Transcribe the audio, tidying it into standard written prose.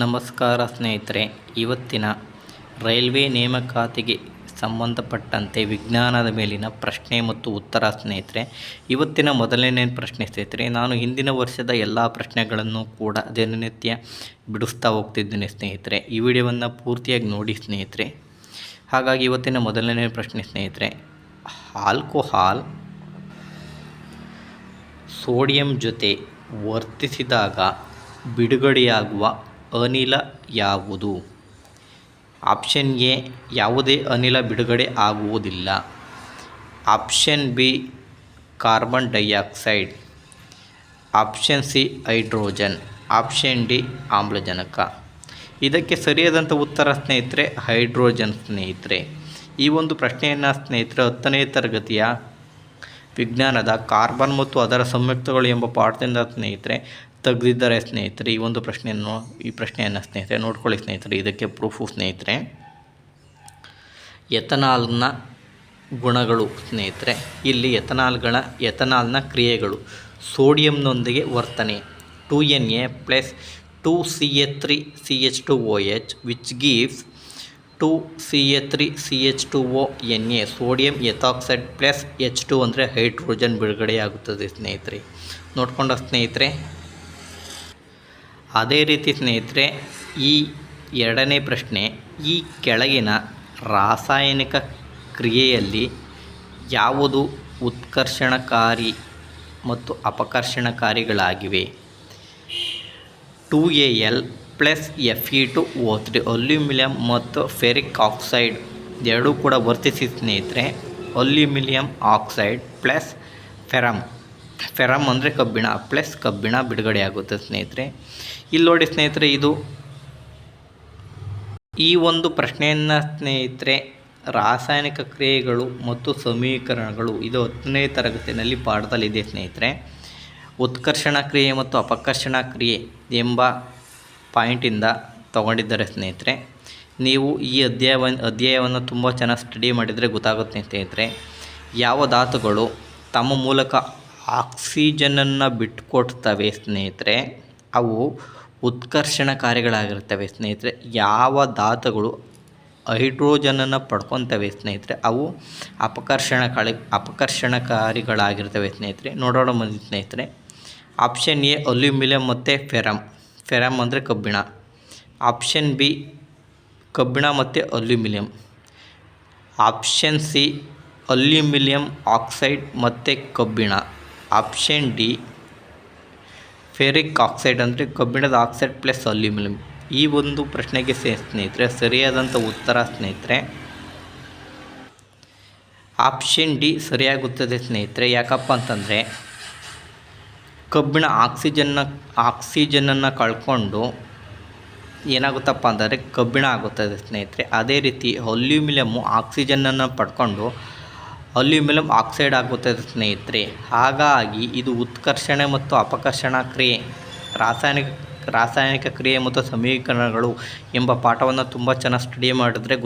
ನಮಸ್ಕಾರ ಸ್ನೇಹಿತರೆ, ಇವತ್ತಿನ ರೈಲ್ವೆ ನೇಮಕಾತಿಗೆ ಸಂಬಂಧಪಟ್ಟಂತೆ ವಿಜ್ಞಾನದ ಮೇಲಿನ ಪ್ರಶ್ನೆ ಮತ್ತು ಉತ್ತರ ಸ್ನೇಹಿತರೆ. ಇವತ್ತಿನ ಮೊದಲನೇ ಪ್ರಶ್ನೆ ಸ್ನೇಹಿತರೆ, ನಾನು ಹಿಂದಿನ ವರ್ಷದ ಎಲ್ಲ ಪ್ರಶ್ನೆಗಳನ್ನು ಕೂಡ ದಿನನಿತ್ಯ ಬಿಡಿಸ್ತಾ ಹೋಗ್ತಿದ್ದೇನೆ ಸ್ನೇಹಿತರೆ. ಈ ವಿಡಿಯೋವನ್ನು ಪೂರ್ತಿಯಾಗಿ ನೋಡಿ ಸ್ನೇಹಿತರೆ. ಹಾಗಾಗಿ ಇವತ್ತಿನ ಮೊದಲನೇ ಪ್ರಶ್ನೆ ಸ್ನೇಹಿತರೆ, ಆಲ್ಕೋಹಾಲ್ ಸೋಡಿಯಂ ಜೊತೆ ವರ್ತಿಸಿದಾಗ ಬಿಡುಗಡೆಯಾಗುವ ಅನಿಲ ಯಾವುದು? ಆಪ್ಷನ್ ಎ, ಯಾವುದೇ ಅನಿಲ ಬಿಡುಗಡೆ ಆಗುವುದಿಲ್ಲ. Option B, carbon dioxide. Option C, hydrogen. Option D, ಆಮ್ಲಜನಕ. ಇದಕ್ಕೆ ಸರಿಯಾದಂಥ ಉತ್ತರ ಸ್ನೇಹಿತರೆ ಹೈಡ್ರೋಜನ್ ಸ್ನೇಹಿತರೆ. ಈ ಒಂದು ಪ್ರಶ್ನೆಯನ್ನು ಸ್ನೇಹಿತರೆ 10ನೇ ತರಗತಿಯ ವಿಜ್ಞಾನದ ಕಾರ್ಬನ್ ಮತ್ತು ಅದರ ಸಂಯುಕ್ತಗಳು ಎಂಬ ಪಾಠದಿಂದ ಸ್ನೇಹಿತರೆ ತೆಗೆದಿದ್ದಾರೆ ಸ್ನೇಹಿತರೆ. ಈ ಪ್ರಶ್ನೆಯನ್ನು ಸ್ನೇಹಿತರೆ ನೋಡ್ಕೊಳ್ಳಿ ಸ್ನೇಹಿತರೆ. ಇದಕ್ಕೆ ಪ್ರೂಫು ಸ್ನೇಹಿತರೆ, ಎಥನಾಲ್ನ ಗುಣಗಳು ಸ್ನೇಹಿತರೆ. ಇಲ್ಲಿ ಎಥನಾಲ್ನ ಕ್ರಿಯೆಗಳು: ಸೋಡಿಯಂನೊಂದಿಗೆ ವರ್ತನೆ 2Na plus 2Ca3CH2OH which gives 2Ca3CH2ONa. Sodium ethoxide plus H2 ಅಂದರೆ ಹೈಡ್ರೋಜನ್ ಬಿಡುಗಡೆಯಾಗುತ್ತದೆ ಸ್ನೇಹಿತರೆ. ನೋಡ್ಕೊಂಡ ಸ್ನೇಹಿತರೆ. ಅದೇ ರೀತಿ ಸ್ನೇಹಿತರೆ, ಈ ಎರಡನೇ ಪ್ರಶ್ನೆ, ಈ ಕೆಳಗಿನ ರಾಸಾಯನಿಕ ಕ್ರಿಯೆಯಲ್ಲಿ ಯಾವುದು ಉತ್ಕರ್ಷಣಕಾರಿ ಮತ್ತು ಅಪಕರ್ಷಣಕಾರಿಗಳಾಗಿವೆ? 2Al plus Fe2O3. ಅಲ್ಯೂಮಿನಿಯಂ ಮತ್ತು ಫೆರಿಕ್ ಆಕ್ಸೈಡ್ ಎರಡೂ ಕೂಡ ವರ್ತಿಸಿ ಸ್ನೇಹಿತರೆ ಅಲ್ಯೂಮಿನಿಯಂ ಆಕ್ಸೈಡ್ ಪ್ಲಸ್ ಫೆರಮ್ ಅಂದರೆ ಕಬ್ಬಿಣ ಪ್ಲಸ್ ಕಬ್ಬಿಣ ಬಿಡುಗಡೆಯಾಗುತ್ತೆ ಸ್ನೇಹಿತರೆ. ಇಲ್ಲಿ ನೋಡಿ ಸ್ನೇಹಿತರೆ, ಈ ಒಂದು ಪ್ರಶ್ನೆಯನ್ನು ಸ್ನೇಹಿತರೆ ರಾಸಾಯನಿಕ ಕ್ರಿಯೆಗಳು ಮತ್ತು ಸಮೀಕರಣಗಳು ಇದು 10ನೇ ತರಗತಿಯಲ್ಲಿ ಪಾಠದಲ್ಲಿದೆ ಸ್ನೇಹಿತರೆ. ಉತ್ಕರ್ಷಣ ಕ್ರಿಯೆ ಮತ್ತು ಅಪಕರ್ಷಣ ಕ್ರಿಯೆ ಎಂಬ ಪಾಯಿಂಟಿಂದ ತಗೊಂಡಿದ್ದಾರೆ ಸ್ನೇಹಿತರೆ. ನೀವು ಈ ಅಧ್ಯಾಯವನ್ನು ತುಂಬ ಚೆನ್ನಾಗಿ ಸ್ಟಡಿ ಮಾಡಿದರೆ ಗೊತ್ತಾಗುತ್ತೆ ಸ್ನೇಹಿತರೆ. ಯಾವ ಧಾತುಗಳು ತಮ್ಮ ಮೂಲಕ ಆಕ್ಸಿಜನನ್ನು ಬಿಟ್ಟುಕೊಡ್ತವೆ ಸ್ನೇಹಿತರೆ ಅವು ಉತ್ಕರ್ಷಣಕಾರಿಗಳಾಗಿರ್ತವೆ ಸ್ನೇಹಿತರೆ. ಯಾವ ಧಾತುಗಳು ಹೈಡ್ರೋಜನನ್ನು ಪಡ್ಕೊತವೆ ಸ್ನೇಹಿತರೆ ಅವು ಅಪಕರ್ಷಣಕಾರಿಗಳಾಗಿರ್ತವೆ ಸ್ನೇಹಿತರೆ. ನೋಡೋಣ ಬನ್ನಿ ಸ್ನೇಹಿತರೆ. ಆಪ್ಷನ್ ಎ ಅಲ್ಯೂಮಿನಿಯಂ ಮತ್ತು ಫೆರಮ್ ಅಂದರೆ ಕಬ್ಬಿಣ. ಆಪ್ಷನ್ ಬಿ ಕಬ್ಬಿಣ ಮತ್ತು aluminium. Option C aluminium oxide ಮತ್ತು ಕಬ್ಬಿಣ. ಆಪ್ಷನ್ ಡಿ ಫೆರಿಕ್ ಆಕ್ಸೈಡ್ ಅಂದರೆ ಕಬ್ಬಿಣದ ಆಕ್ಸೈಡ್ ಪ್ಲಸ್ ಅಲ್ಯೂಮಿನಿಯಂ. ಈ ಒಂದು ಪ್ರಶ್ನೆಗೆ ಸ್ನೇಹಿತರೆ ಸರಿಯಾದಂಥ ಉತ್ತರ ಸ್ನೇಹಿತರೆ ಆಪ್ಷನ್ ಡಿ ಸರಿಯಾಗುತ್ತದೆ ಸ್ನೇಹಿತರೆ. ಯಾಕಪ್ಪ ಅಂತಂದರೆ ಕಬ್ಬಿಣ ಆಕ್ಸಿಜನನ್ನು ಕಳ್ಕೊಂಡು ಏನಾಗುತ್ತಪ್ಪ ಅಂದರೆ ಕಬ್ಬಿಣ ಆಗುತ್ತದೆ ಸ್ನೇಹಿತರೆ. ಅದೇ ರೀತಿ ಅಲ್ಯೂಮಿನಿಯಮ್ಮು ಆಕ್ಸಿಜನನ್ನು ಪಡ್ಕೊಂಡು ಅಲ್ಯೂಮಿನಿಯಂ ಆಕ್ಸೈಡ್ ಆಗುತ್ತದೆ ಸ್ನೇಹಿತರೆ. ಹಾಗಾಗಿ ಇದು ಉತ್ಕರ್ಷಣೆ ಮತ್ತು ಅಪಕರ್ಷಣ ಕ್ರಿಯೆ, ರಾಸಾಯನಿಕ ಕ್ರಿಯೆ ಮತ್ತು ಸಮೀಕರಣಗಳು ಎಂಬ ಪಾಠವನ್ನು ತುಂಬ ಚೆನ್ನಾಗಿ ಸ್ಟಡಿ ಮಾಡಿದ್ರೆ